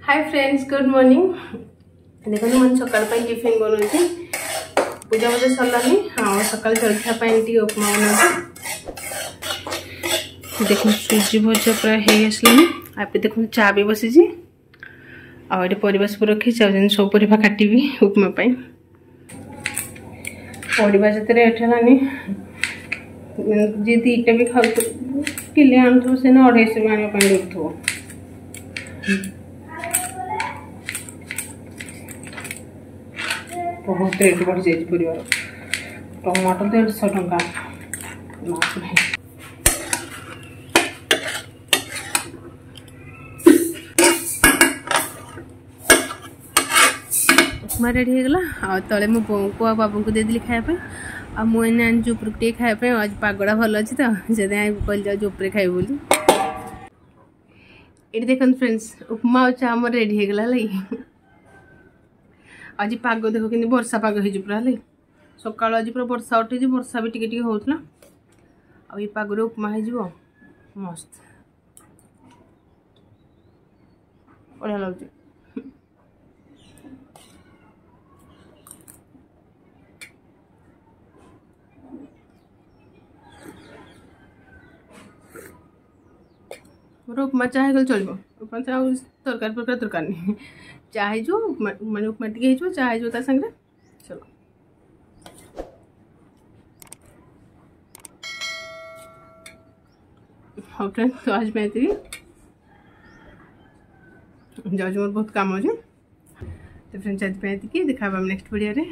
Hi friends, good morning. देखो मैं सकाल टिफिन बनाऊँ। पूजा पूजा सरलानी। हाँ, सकाल जलखिया उपमा बना। देखो सूजी भजा प्राय हो आसलानी। आप देखो चा भी बसी आटे परिवा सब रखी सब परिवा काटि उपमा परिवा जिते रेट है जी दीटा भी खाऊ किले आणुव से 250 आने लगुव। बहुत रेट बढ़ी जाए परिवार। टमाटर 150 टंका उपमा रेडी हो गला। तले मो बो को आ बाबू को देदेली खायापे। आ मुझे आनी ऊपर टे खायापे। आज पागड़ा भल अच्छी तो से कल जाऊँ ऊपर खाई बोली। ये देखो फ्रेंड्स, उपमा और चा मोर रेडी हो गला। आज पाग देख कि वर्षा पाग हो पूरा सका आज पूरा वर्षा उठे वर्षा भी टिके होता। आ पागरे उपमा हो मस्त बढ़िया लगे। उपमा चाहे गल चलो। उपमा चाहे तरकारी प्रकार दरकार नहीं। चाहे जो माने उपमा टी चाहे जो संगे चलो। हाँ फ्रेंड, तो आज मैं जाऊँ मोर बहुत काम अच्छे। तो फ्रेंड्स आज देखा नेक्स्ट वीडियो रे।